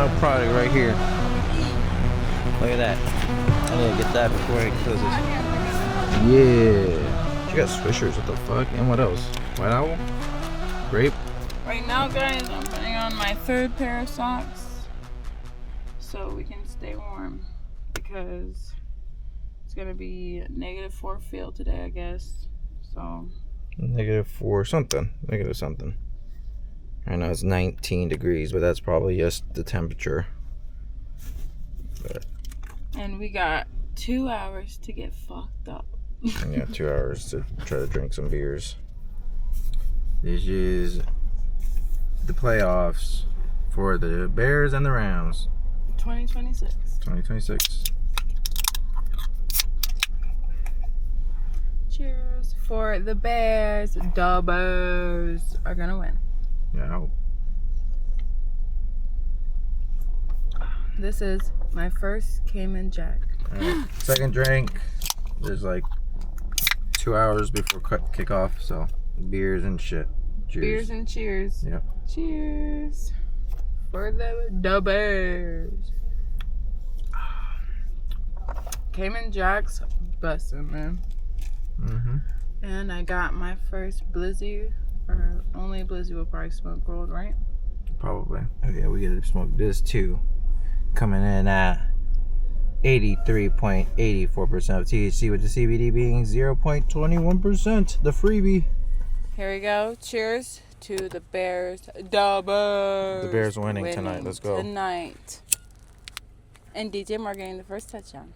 final product right here. Look at that. I need to get that before it closes. Yeah. She got swishers. What the fuck? And what else? White Owl? Grape? Right now, guys, I'm putting on my third pair of socks so we can stay warm because it's gonna be -4 feel today, I guess. So -4 something. Negative something. I know it's 19 degrees, but that's probably just the temperature. But and we got 2 hours to get fucked up. yeah, 2 hours to try to drink some beers. This is the playoffs for the Bears and the Rams. 2026. 2026. Cheers for the Bears. The Bears are gonna win. Yeah, I hope. This is my first Cayman Jack. Right. Second drink. There's like 2 hours before kickoff, so beers and shit. Cheers. Beers and cheers. Yep. Cheers for the Bears. Cayman Jack's bustin', man. Mm-hmm. And I got my first Blizzy, or only Blizzy will probably smoke rolled, right? Probably. Oh yeah, we gotta smoke this too. Coming in at 83.84% of THC, with the CBD being 0.21%. The freebie. Here we go. Cheers to the Bears. The Bears. The Bears winning tonight. Let's go. Tonight. And DJ Moore getting the first touchdown.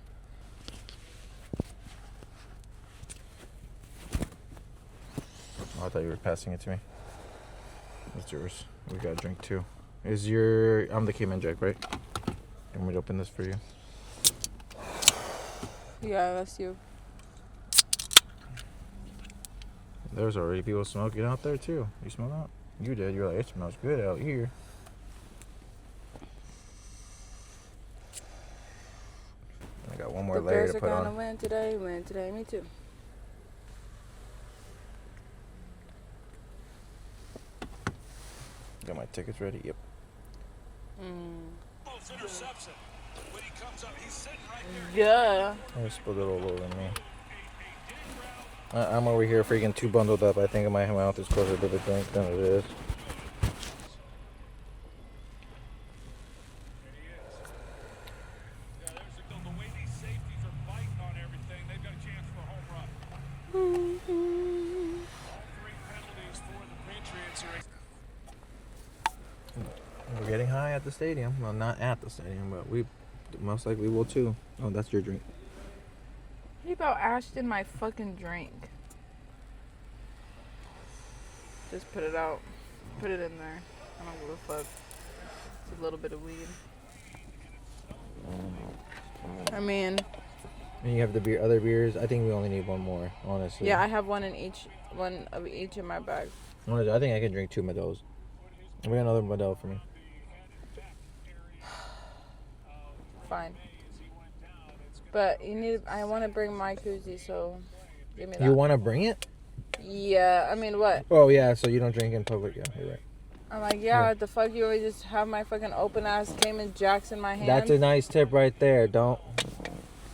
Oh, I thought you were passing it to me. It's yours. We got a drink too. I'm the Cayman Jack, right? You want me to open this for you? Yeah, that's you. There's already people smoking out there too. You smell that? You did. You're like, it smells good out here. I got one more The layer Bears to are put gonna on. win today. Win today. Me too. Got my tickets ready. Yep. Yeah. I spilled it all over me. I'm over here freaking too bundled up. I think my mouth is closer to the drink than it is. We're getting high at the stadium. Well, not at the stadium, but we most likely will too. Oh, that's your drink. He about ashed in my fucking drink. Just put it out. Put it in there. I don't give a fuck. It's a little bit of weed. I mean, And you have the other beers. I think we only need one more, honestly. yeah, I have one of each in my bag. Honestly, I think I can drink 2 Modelo's. We got another Modelo for me. Fine. But I want to bring my koozie, so give me that. You want to bring it? Yeah, I mean, what? Oh, yeah, so you don't drink in public. Yeah, you're right. I'm like, yeah, the fuck, you always just have my fucking open-ass Cayman Jacks in my hand? That's a nice tip right there. Don't.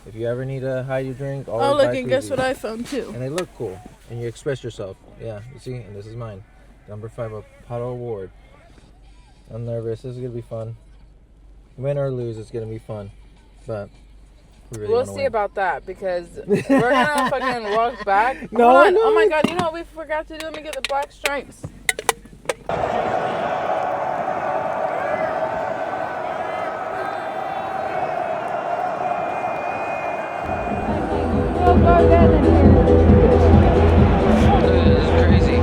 If you ever need to hide your drink, always Oh, look, buy and guess koozies. what I found, too? And they look cool. And you express yourself. Yeah, you see? And this is mine. Number 5, a Paddle Award. I'm nervous. This is going to be fun. Win or lose, it's going to be fun. But we really We'll wanna see win. about that, because we're gonna fucking walk back. No, Hold on. no. Oh my god, you know what we forgot to do? Let me get the black stripes. This is crazy.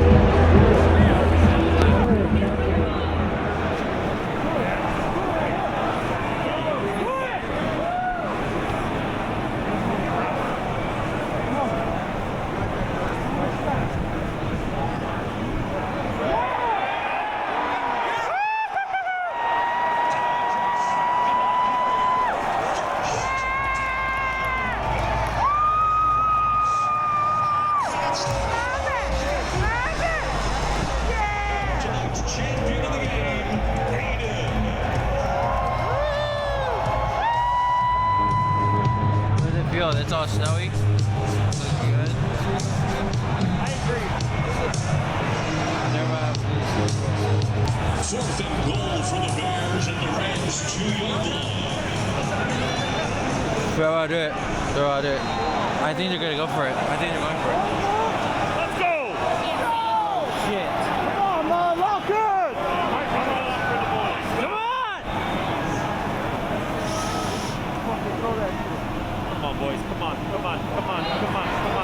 all snowy. Looks good. I agree. Fourth and goal for the Bears and the Rams 2-yard line. Throw out it. Throw out it. I think they're gonna go for it. I think they're going for it. Let's go! Shit. Come on, man, lock it! Come on! Come on, boys. Come on, come on, come on, come on, come on.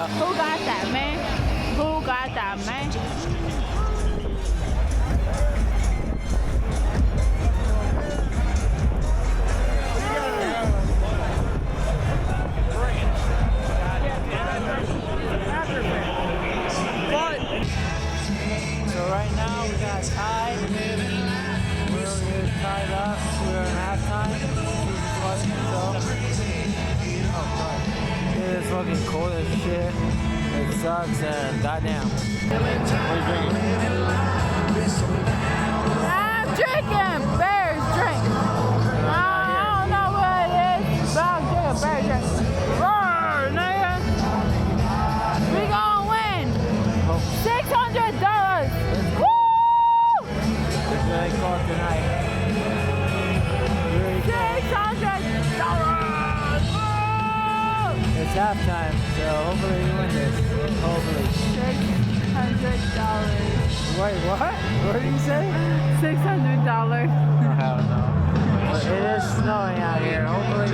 Who got that, man? Who got that, man? So right now we got tied. We're tied up. We're in halftime. It is fucking cold as shit. It sucks and goddamn. What are you drinking? I'm drinking Bears drink. I don't know what it is, but I'm drinking Bears drink. Roar, nigga. We gonna win $600. Woo! It's really cold tonight. Really cold. $600. It's halftime, so hopefully we win this. Hopefully. $600. Wait, what? What did you say? $600. Oh, hell no. But it is snowing out here. Hopefully we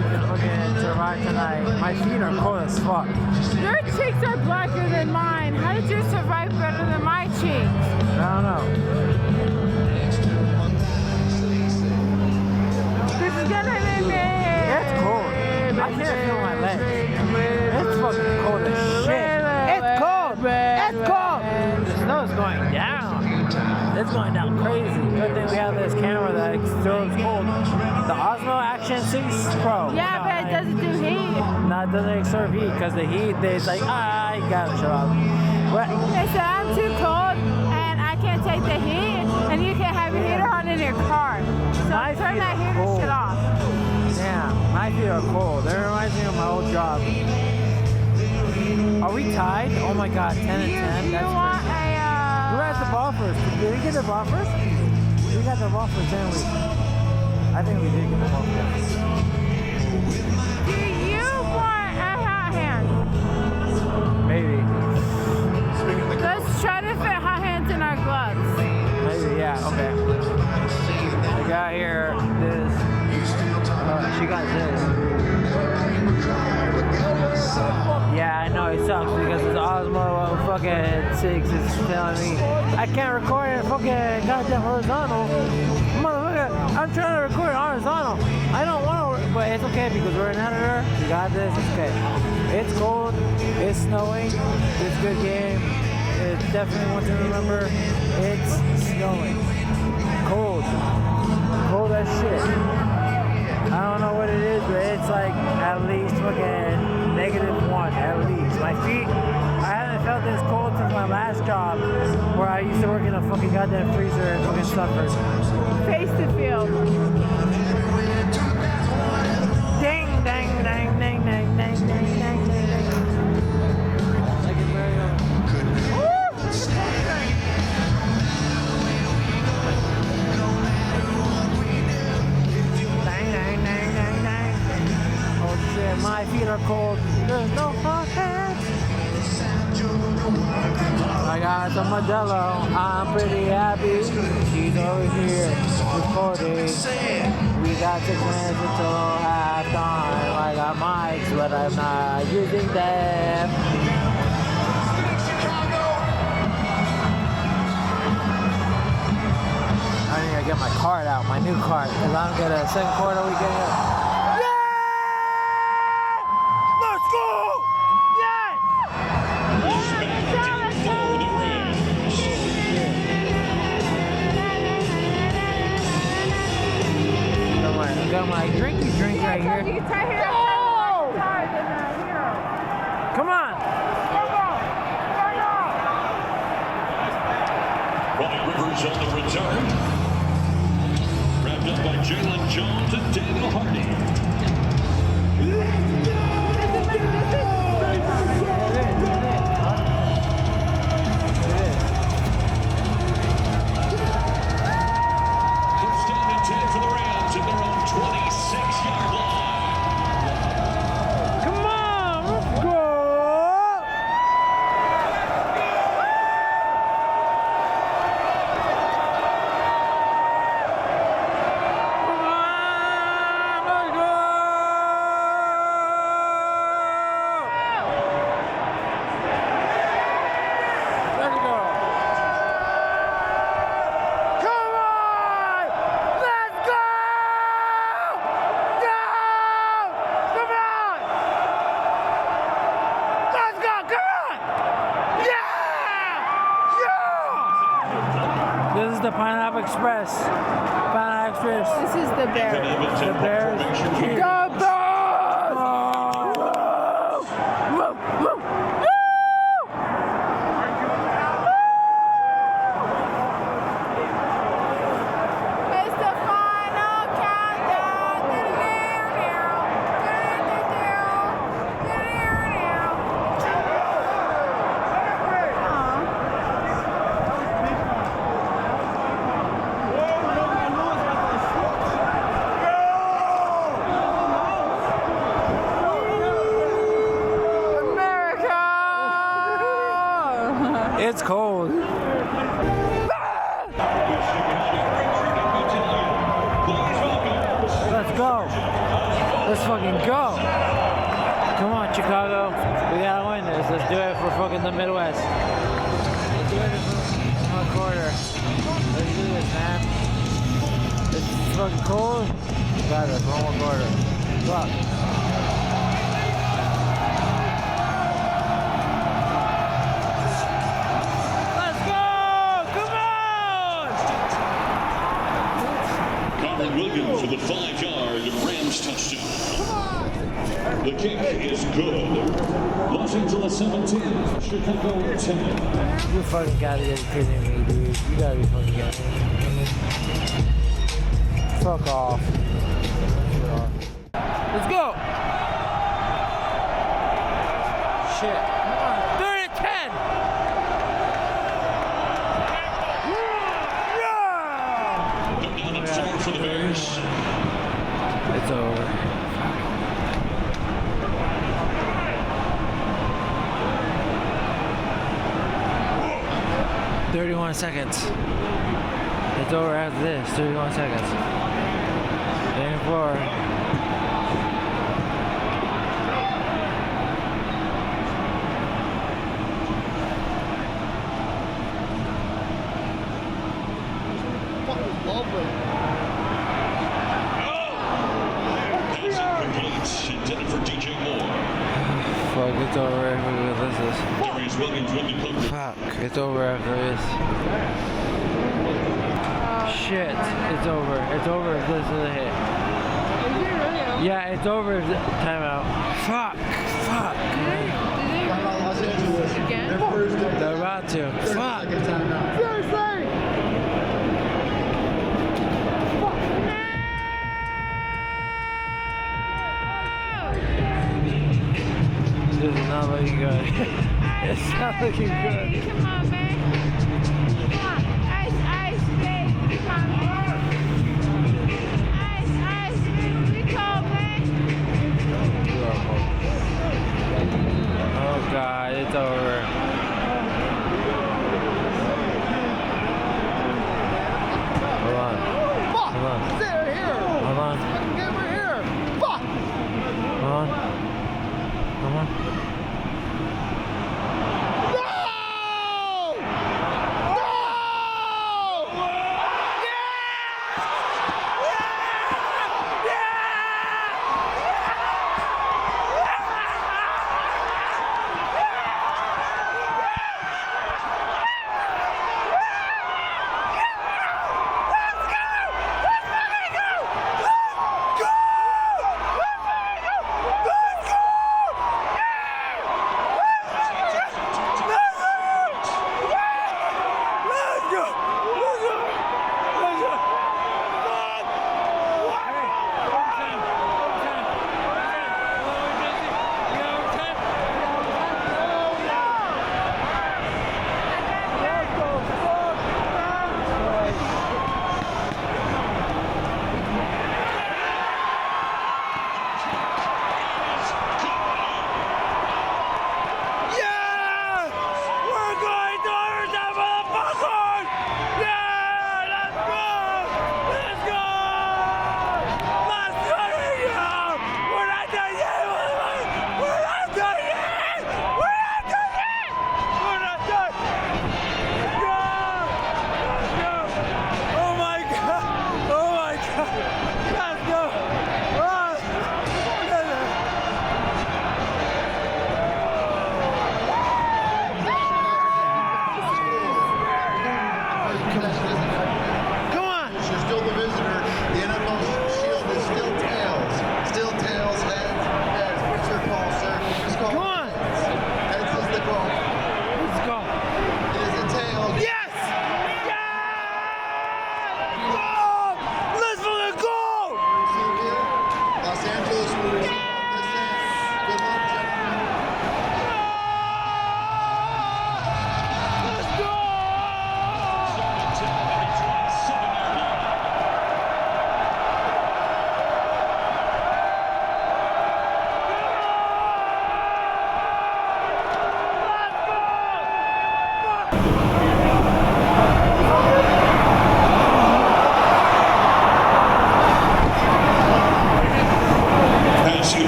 can fucking survive tonight. My feet are cold as fuck. Your cheeks are blacker than mine. How did you survive better than my cheeks? I don't know. This is gonna be me. It's cold. I can't feel my legs. It's fucking cold as shit. It's cold. It's cold. The snow's going down. It's going down crazy. Good thing we have this camera that shows cold. The Osmo Action 6 Pro. Yeah, but it doesn't do heat. No, it doesn't exert heat because the heat, it's like, you gotta shut up. What? They said I'm too cold and I can't take the heat, and you can't have your heater on in your car. So My turn feet that are heater cold. shit off. Damn, my feet are cold. That reminds me of my old job. Are we tied? Oh my god, 10 and 10. You That's want crazy. Who has the ball first? Did we get the ball first? We got the ball first, didn't we? I think we did get the ball first. do you want a hot hand? Maybe. Let's try to fit hot hands in our gloves. Maybe, yeah, okay. I got here this. She got this. Yeah, I know it sucks because this Osmo fucking 6 is telling me I can't record it fucking goddamn horizontal. Motherfucker, I'm trying to record it horizontal. I don't want to, but it's okay because we're an editor. We got this, it's okay. It's cold, it's snowing, it's a good game. It's definitely one to remember. It's snowing. Cold. Cold as shit. I don't know what it is, but it's like at least fucking fucking goddamn freezer and fucking suffered. Face the field. Ding, dang, dang, dang, dang, dang, dang, dang, dang. Like a Mario. Dang, dang, dang, dang, dang. Oh shit, my feet are cold. There's no hot hands. I got some Modelo. I'm pretty happy. She's over here recording. We got 6 minutes until halftime. I got mics, but I'm not using them. I need to get my card out, my new card, because I'm gonna get a second quarter weekend. Yeah! Let's go! Yeah! I got my drinky drink right here. Come on! Robert Rivers on the return. Wrapped up by Jalen Jones and Daniel Hardy. First down and 10 for the Rams at their own 26-yard line. Come on! Let's go! This is the Pineapple Express. Pineapple Express. This is the bear. The Bears. The Bears! Woo! Woo! It's the final countdown. It's cold. Let's go. Let's fucking go. Come on, Chicago. We gotta win this. Let's do it for fucking the Midwest. Let's do it for one quarter. Let's do this, man. It's fucking cold. Got it. One more quarter. Fuck. Williams with a 5-yard Rams touchdown. The kick is good. Los Angeles 17, Chicago 10. You fucking gotta get kidding me, dude. You gotta be fucking kidding me. Fuck off. Let's go! Shit. Come on. 3rd and 10! They're down at 4 for the Bears. It's over. 31 seconds. It's over after this. 31 seconds. Game 4. That's incomplete. Intended for DJ Moore. Fuck, it's over after this. Darius Williams with the cover. Fuck, it's over after this. Shit, it's over. It's over if this is a hit. Yeah, it's over if timeout. Fuck. Again? They're about to. Fuck. Seriously! looking good. It's not looking good. Come on, man. Come on. Ice, baby. Come on, man. Ice, baby. We call, man. Oh God, it's over. Hold on. Hold on. Stay here. Hold on. Get over here. Fuck. Hold on. Come on. No! No!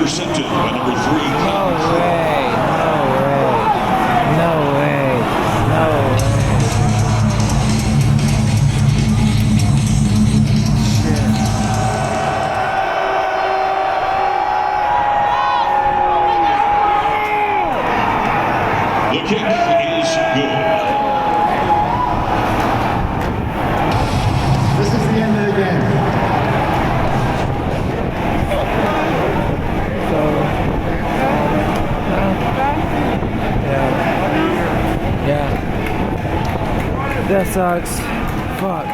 intercepted by number 3. No way. No way. No way. The kick is good. This is the end of the game. Yeah. That sucks. Fuck.